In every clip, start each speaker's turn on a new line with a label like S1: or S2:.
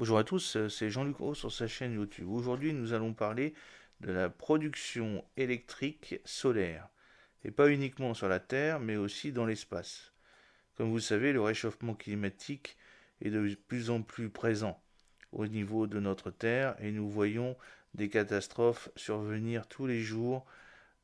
S1: Bonjour à tous, c'est Jean-Luc Roux sur sa chaîne YouTube. Aujourd'hui, nous allons parler de la production électrique solaire. Et pas uniquement sur la Terre, mais aussi dans l'espace. Comme vous le savez, le réchauffement climatique est de plus en plus présent au niveau de notre Terre et nous voyons des catastrophes survenir tous les jours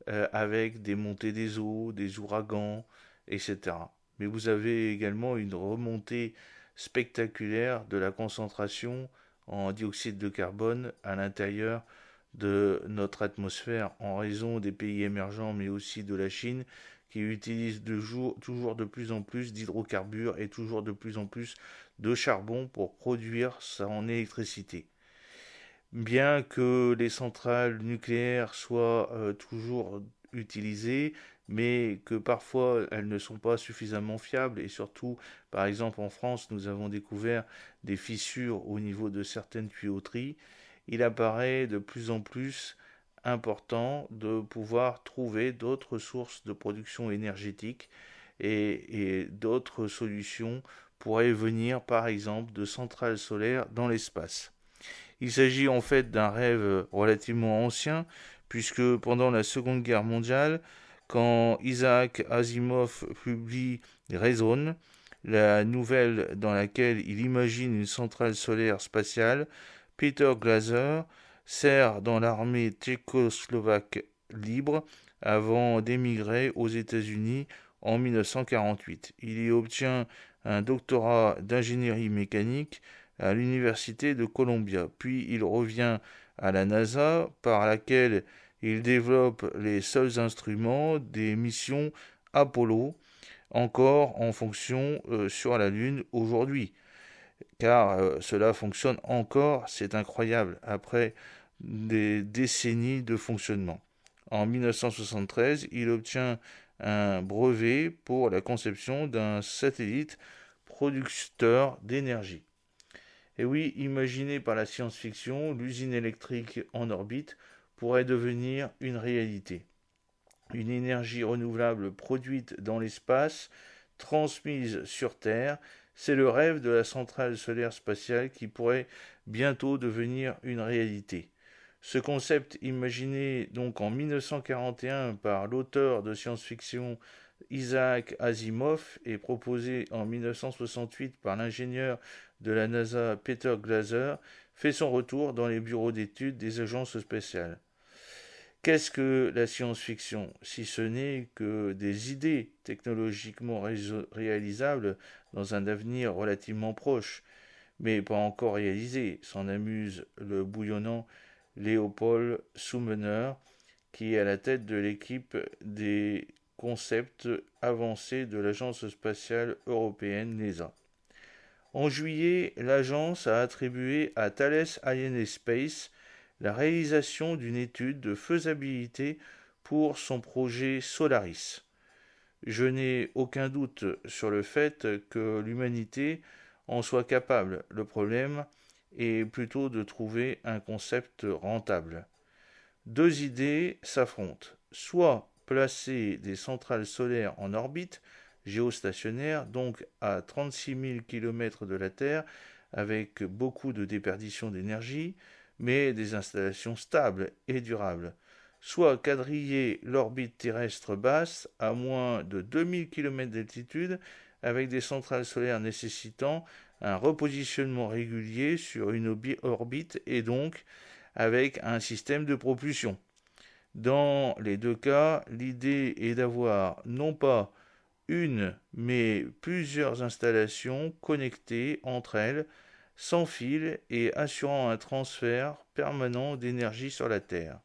S1: avec des montées des eaux, des ouragans, etc. Mais vous avez également une remontée spectaculaire de la concentration en dioxyde de carbone à l'intérieur de notre atmosphère en raison des pays émergents mais aussi de la Chine qui utilise toujours de plus en plus d'hydrocarbures et toujours de plus en plus de charbon pour produire son électricité. Bien que les centrales nucléaires soient toujours utilisées, mais que parfois elles ne sont pas suffisamment fiables et surtout, par exemple en France, nous avons découvert des fissures au niveau de certaines tuyauteries, il apparaît de plus en plus important de pouvoir trouver d'autres sources de production énergétique et d'autres solutions pourraient venir par exemple de centrales solaires dans l'espace. Il s'agit en fait d'un rêve relativement ancien, puisque pendant la Seconde Guerre mondiale, quand Isaac Asimov publie Ray Zone, la nouvelle dans laquelle il imagine une centrale solaire spatiale, Peter Glaser sert dans l'armée tchécoslovaque libre avant d'émigrer aux États-Unis en 1948. Il y obtient un doctorat d'ingénierie mécanique à l'université de Columbia. Puis il revient à la NASA, par laquelle il développe les seuls instruments des missions Apollo, encore en fonction sur la Lune aujourd'hui. Car cela fonctionne encore, c'est incroyable, après des décennies de fonctionnement. En 1973, il obtient un brevet pour la conception d'un satellite producteur d'énergie. Et oui, imaginée par la science-fiction, l'usine électrique en orbite pourrait devenir une réalité. Une énergie renouvelable produite dans l'espace, transmise sur Terre, c'est le rêve de la centrale solaire spatiale qui pourrait bientôt devenir une réalité. Ce concept, imaginé donc en 1941 par l'auteur de science-fiction Isaac Asimov et proposé en 1968 par l'ingénieur de la NASA Peter Glaser, fait son retour dans les bureaux d'études des agences spatiales. Qu'est-ce que la science-fiction, si ce n'est que des idées technologiquement réalisables dans un avenir relativement proche, mais pas encore réalisées, s'en amuse le bouillonnant Léopold Summener, qui est à la tête de l'équipe des concepts avancés de l'Agence spatiale européenne l'ESA. En juillet, l'agence a attribué à Thales Alenia Space la réalisation d'une étude de faisabilité pour son projet Solaris. Je n'ai aucun doute sur le fait que l'humanité en soit capable. Le problème est plutôt de trouver un concept rentable. Deux idées s'affrontent. Soit placer des centrales solaires en orbite, géostationnaire, donc à 36 000 km de la Terre, avec beaucoup de déperdition d'énergie, mais des installations stables et durables. Soit quadriller l'orbite terrestre basse à moins de 2000 km d'altitude, avec des centrales solaires nécessitant un repositionnement régulier sur une orbite et donc avec un système de propulsion. Dans les deux cas, l'idée est d'avoir non pas une, mais plusieurs installations connectées entre elles, sans fil et assurant un transfert permanent d'énergie sur la Terre.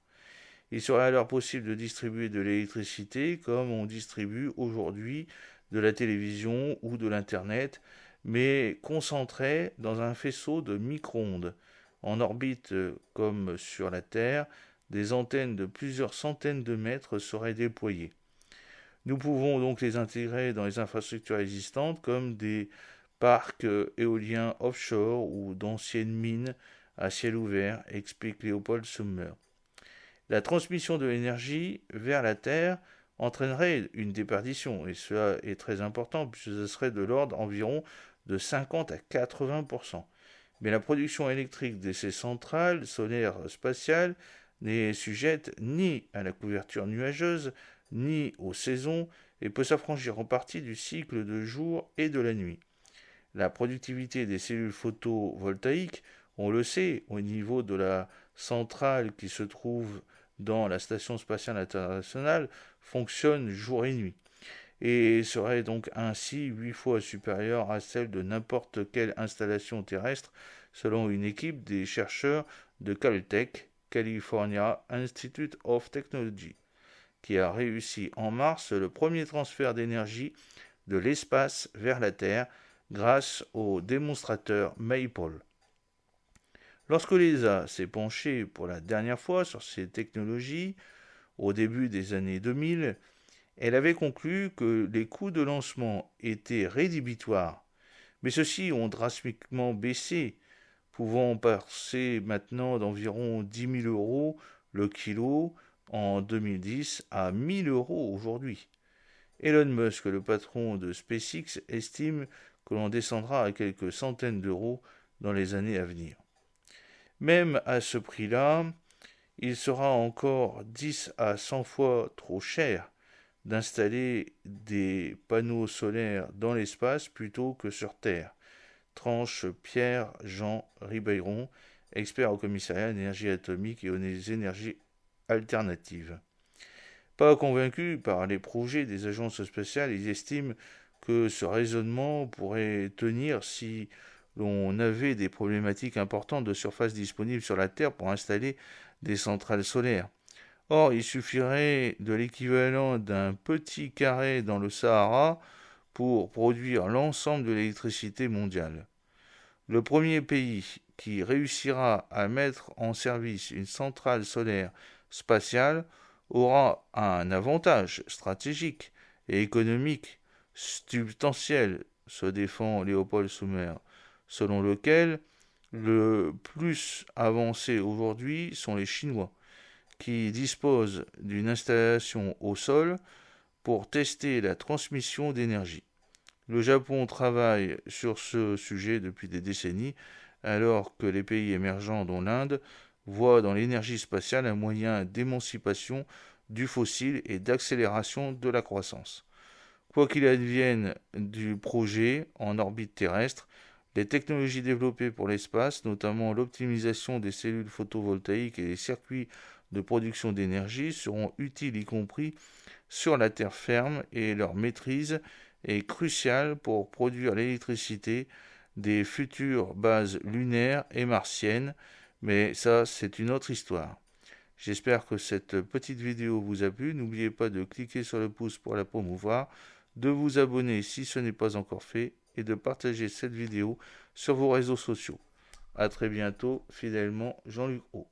S1: Il serait alors possible de distribuer de l'électricité comme on distribue aujourd'hui de la télévision ou de l'Internet, mais concentrée dans un faisceau de micro-ondes. En orbite comme sur la Terre, des antennes de plusieurs centaines de mètres seraient déployées. Nous pouvons donc les intégrer dans les infrastructures existantes comme des parcs éoliens offshore ou d'anciennes mines à ciel ouvert, explique Léopold Summer. La transmission de l'énergie vers la Terre entraînerait une déperdition, et cela est très important puisque ce serait de l'ordre environ de 50 à 80%. Mais la production électrique de ces centrales solaires spatiales n'est sujette ni à la couverture nuageuse, ni aux saisons, et peut s'affranchir en partie du cycle de jour et de la nuit. La productivité des cellules photovoltaïques, on le sait, au niveau de la centrale qui se trouve dans la Station spatiale internationale, fonctionne jour et nuit, et serait donc ainsi 8 fois supérieure à celle de n'importe quelle installation terrestre, selon une équipe des chercheurs de Caltech, California Institute of Technology, qui a réussi en mars le premier transfert d'énergie de l'espace vers la Terre grâce au démonstrateur Maple. Lorsque l'ESA s'est penchée pour la dernière fois sur ces technologies, au début des années 2000, elle avait conclu que les coûts de lancement étaient rédhibitoires, mais ceux-ci ont drastiquement baissé, pouvant passer maintenant d'environ 10 000 euros le kilo en 2010 à 1 000 euros aujourd'hui. Elon Musk, le patron de SpaceX, estime que l'on descendra à quelques centaines d'euros dans les années à venir. Même à ce prix-là, il sera encore 10 à 100 fois trop cher d'installer des panneaux solaires dans l'espace plutôt que sur Terre, tranche Pierre-Jean Ribeyron, expert au commissariat à l'énergie atomique et aux énergies alternatives. Pas convaincus par les projets des agences spatiales, ils estiment que ce raisonnement pourrait tenir si l'on avait des problématiques importantes de surface disponible sur la Terre pour installer des centrales solaires. Or, il suffirait de l'équivalent d'un petit carré dans le Sahara pour produire l'ensemble de l'électricité mondiale. Le premier pays qui réussira à mettre en service une centrale solaire spatiale aura un avantage stratégique et économique substantiel, se défend Léopold Sommer, selon lequel le plus avancé aujourd'hui sont les Chinois, qui disposent d'une installation au sol pour tester la transmission d'énergie. Le Japon travaille sur ce sujet depuis des décennies, alors que les pays émergents, dont l'Inde, voient dans l'énergie spatiale un moyen d'émancipation du fossile et d'accélération de la croissance. Quoi qu'il advienne du projet en orbite terrestre, les technologies développées pour l'espace, notamment l'optimisation des cellules photovoltaïques et les circuits de production d'énergie, seront utiles y compris sur la terre ferme, et leur maîtrise est cruciale pour produire l'électricité des futures bases lunaires et martiennes, mais ça c'est une autre histoire. J'espère que cette petite vidéo vous a plu. N'oubliez pas de cliquer sur le pouce pour la promouvoir, de vous abonner si ce n'est pas encore fait et de partager cette vidéo sur vos réseaux sociaux. A très bientôt, fidèlement Jean-Luc Haut.